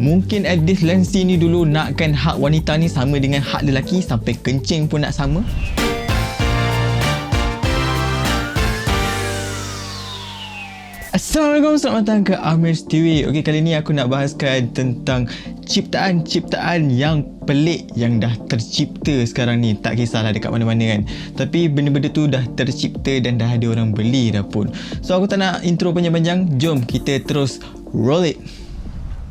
Mungkin Edith Lancy ni dulu nakkan hak wanita ni sama dengan hak lelaki, sampai kencing pun nak sama. Assalamualaikum, selamat datang ke Amir TV. Okey, kali ni aku nak bahaskan tentang ciptaan-ciptaan yang pelik yang dah tercipta sekarang ni. Tak kisahlah dekat mana-mana kan, tapi benda-benda tu dah tercipta dan dah ada orang beli dah pun. So aku tak nak intro panjang-panjang, jom kita terus roll it.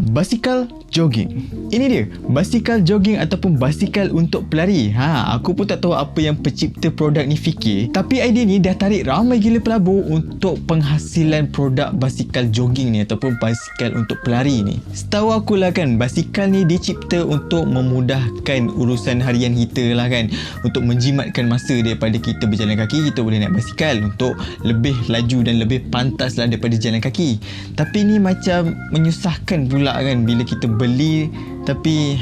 Basikal jogging. Ini dia, basikal jogging ataupun basikal untuk pelari. Aku pun tak tahu apa yang pencipta produk ni fikir, tapi idea ni dah tarik ramai gila pelabur untuk penghasilan produk basikal jogging ni ataupun basikal untuk pelari ni. Setahu aku lah kan, basikal ni dicipta untuk memudahkan urusan harian kita lah kan, untuk menjimatkan masa daripada kita berjalan kaki, kita boleh naik basikal untuk lebih laju dan lebih pantas lah daripada jalan kaki. Tapi ni macam menyusahkan pula kan bila kita beli, tapi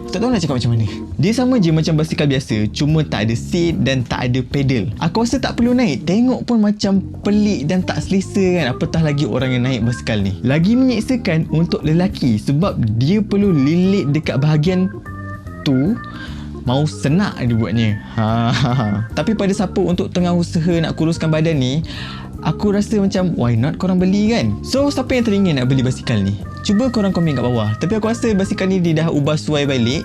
tak tahu nak cakap macam mana. Dia sama je macam basikal biasa, cuma tak ada seat dan tak ada pedal. Aku rasa tak perlu naik, tengok pun macam pelik dan tak selesa kan, apatah lagi orang yang naik basikal ni. Lagi menyeksakan untuk lelaki sebab dia perlu lilit dekat bahagian tu. Mau senak dia buatnya. Tapi pada siapa untuk tengah usaha nak kuruskan badan ni, aku rasa macam why not korang beli kan. So siapa yang teringin nak beli basikal ni, cuba korang komen kat bawah. Tapi aku rasa basikal ni dia dah ubah suai balik,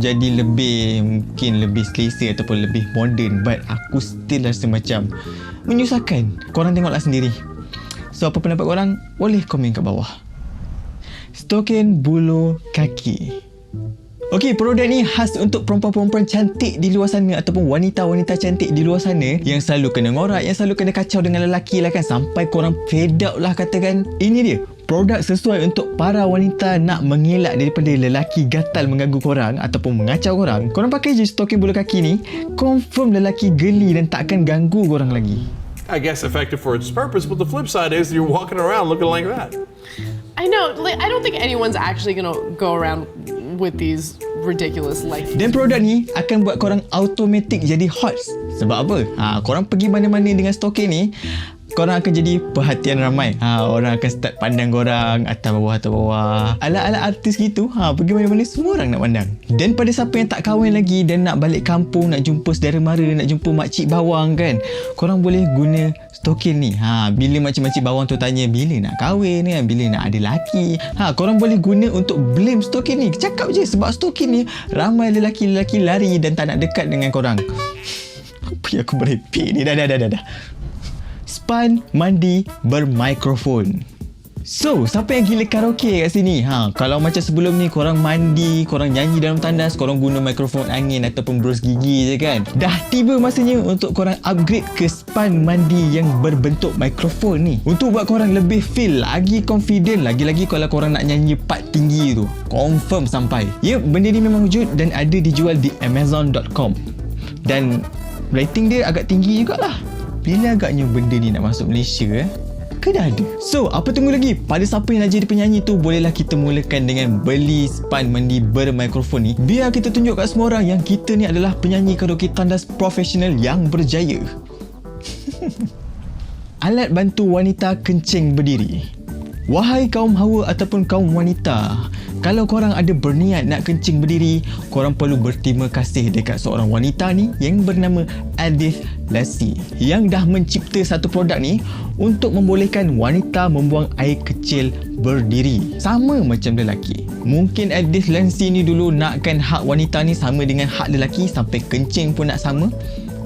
jadi mungkin lebih selesa ataupun lebih modern, but aku still rasa macam menyusahkan. Korang tengoklah sendiri. So apa pendapat korang, boleh komen kat bawah. Stokin bulu kaki. Okey, produk ni khas untuk perempuan-perempuan cantik di luar sana ataupun wanita-wanita cantik di luar sana yang selalu kena ngorak, yang selalu kena kacau dengan lelaki lah kan, sampai korang fed up lah katakan. Ini dia, produk sesuai untuk para wanita nak mengelak daripada lelaki gatal mengganggu korang ataupun mengacau korang. Korang pakai je stokin bulu kaki ni, confirm lelaki geli dan takkan ganggu korang lagi. I guess effective for its purpose, but the flip side is you're walking around looking like that. I know, I don't think anyone's actually gonna go around with these ridiculous like. Dan produk ni akan buat korang automatic jadi hot. Sebab apa? Korang pergi mana-mana dengan stokin ni, korang akan jadi perhatian ramai. Orang akan start pandang korang atas bawah. Ala-ala artis gitu. Pergi mana-mana semua orang nak pandang. Dan pada siapa yang tak kahwin lagi dan nak balik kampung, nak jumpa saudara mara, nak jumpa makcik bawang kan, korang boleh guna stokin ni. Bila makcik-makcik bawang tu tanya bila nak kahwin kan, bila nak ada laki, korang boleh guna untuk blame stokin ni. Cakap je, sebab stokin ni ramai lelaki-lelaki lari dan tak nak dekat dengan korang. Apa yang aku merepek ni? Dah. Span mandi bermikrofon. So, siapa yang gila karaoke kat sini? Kalau macam sebelum ni korang mandi, korang nyanyi dalam tandas, korang guna mikrofon angin ataupun bros gigi je kan. Dah tiba masanya untuk korang upgrade ke span mandi yang berbentuk mikrofon ni, untuk buat korang lebih feel lagi confident. Lagi-lagi kalau korang nak nyanyi part tinggi tu, confirm sampai. Yep, benda ni memang wujud dan ada dijual di Amazon.com. Dan rating dia agak tinggi jugalah. Bila agaknya benda ni nak masuk Malaysia ke dah ada? So, apa tunggu lagi? Pada siapa yang nak jadi penyanyi tu, bolehlah kita mulakan dengan beli span mandi bermikrofon ni. Biar kita tunjuk kat semua orang yang kita ni adalah penyanyi karaoke tandas profesional yang berjaya. Alat bantu wanita kencing berdiri. Wahai kaum hawa ataupun kaum wanita, kalau korang ada berniat nak kencing berdiri, korang perlu berterima kasih dekat seorang wanita ni yang bernama Edith Lancy, yang dah mencipta satu produk ni untuk membolehkan wanita membuang air kecil berdiri, sama macam lelaki. Mungkin Edith Lancy ni dulu nakkan hak wanita ni sama dengan hak lelaki, sampai kencing pun nak sama.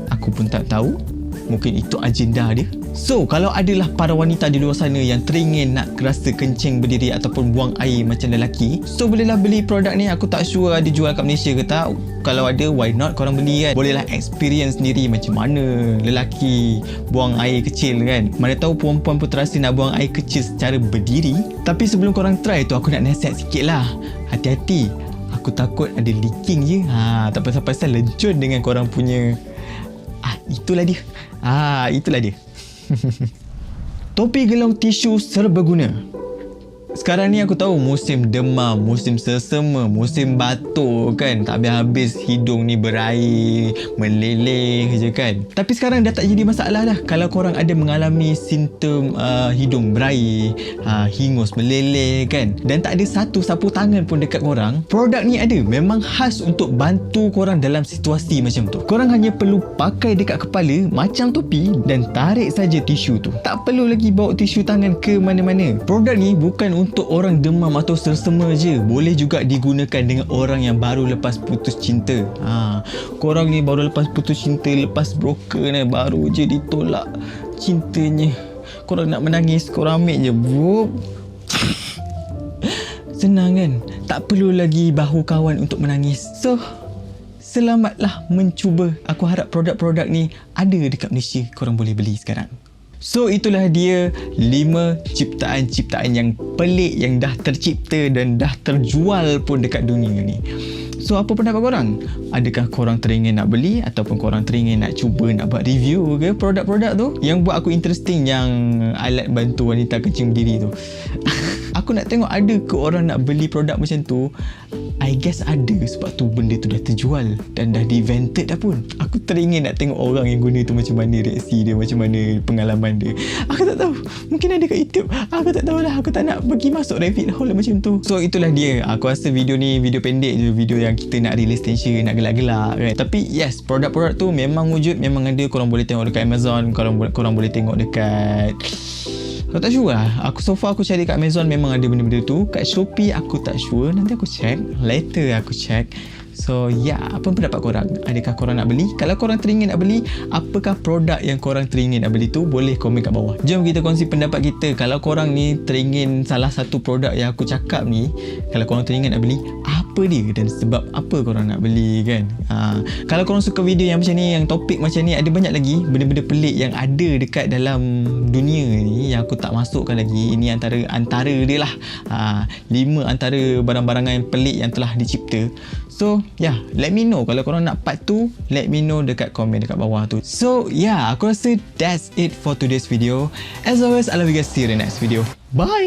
Aku pun tak tahu. Mungkin itu agenda dia. So, kalau adalah para wanita di luar sana yang teringin nak rasa kencing berdiri ataupun buang air macam lelaki, so bolehlah beli produk ni. Aku tak sure ada jual kat Malaysia ke tak. Kalau ada, why not korang beli kan. Bolehlah experience sendiri macam mana lelaki buang air kecil kan. Mana tahu perempuan pun terasa nak buang air kecil secara berdiri. Tapi sebelum korang try tu, aku nak nasihat sikit lah. Hati-hati, aku takut ada leaking je. Tak pasal-pasal lencun dengan korang punya. Itulah dia. Itulah dia. Topi gelong tisu serbaguna. Sekarang ni aku tahu musim demam, musim selsema, musim batuk kan. Tak habis-habis hidung ni berair, meleleh je kan. Tapi sekarang dah tak jadi masalah dah. Kalau korang ada mengalami simptom hidung berair, hingus, meleleh kan, dan tak ada satu sapu tangan pun dekat korang, produk ni ada. Memang khas untuk bantu korang dalam situasi macam tu. Korang hanya perlu pakai dekat kepala macam topi dan tarik saja tisu tu. Tak perlu lagi bawa tisu tangan ke mana-mana. Produk ni bukan untuk orang demam atau selsema je. Boleh juga digunakan dengan orang yang baru lepas putus cinta. Korang ni baru lepas putus cinta, lepas broken baru je ditolak cintanya. Korang nak menangis, korang ambil je bro. Senang kan? Tak perlu lagi bahu kawan untuk menangis. So, selamatlah mencuba. Aku harap produk-produk ni ada dekat Malaysia. Korang boleh beli sekarang. So itulah dia 5 ciptaan-ciptaan yang pelik yang dah tercipta dan dah terjual pun dekat dunia ni. So apa pendapat korang? Adakah korang teringin nak beli ataupun korang teringin nak cuba nak buat review ke produk-produk tu? Yang buat aku interesting yang alat bantu wanita kencing berdiri tu. Aku nak tengok ada ke orang nak beli produk macam tu. I guess ada, sebab tu benda tu dah terjual dan dah di-invented dah pun. Aku teringin nak tengok orang yang guna tu macam mana reaksi dia, macam mana pengalaman dia. Aku tak tahu, mungkin ada kat YouTube. Aku tak tahulah, aku tak nak pergi masuk rabbit hole macam tu. So itulah dia. Aku rasa video ni video pendek je, video yang kita nak release tension, nak gelak-gelak kan. Tapi yes, produk-produk tu memang wujud, memang ada. Korang boleh tengok dekat Amazon, korang boleh tengok dekat, aku tak sure lah. So far aku cari kat Amazon memang ada benda-benda tu. Kat Shopee aku tak sure. Nanti aku check. Later aku check. So apa pendapat korang? Adakah korang nak beli? Kalau korang teringin nak beli, apakah produk yang korang teringin nak beli tu? Boleh komen kat bawah. Jom kita kongsi pendapat kita. Kalau korang ni teringin salah satu produk yang aku cakap ni, kalau korang teringin nak beli, apa dia dan sebab apa korang nak beli kan? Kalau korang suka video yang macam ni, yang topik macam ni, ada banyak lagi benda-benda pelik yang ada dekat dalam dunia ni yang aku tak masukkan lagi. Ini antara dia lah. 5 antara barang-barang yang pelik yang telah dicipta. So let me know. Kalau korang nak part 2, let me know dekat komen dekat bawah tu. So aku rasa that's it for today's video. As always, I love you guys. See you in the next video. Bye.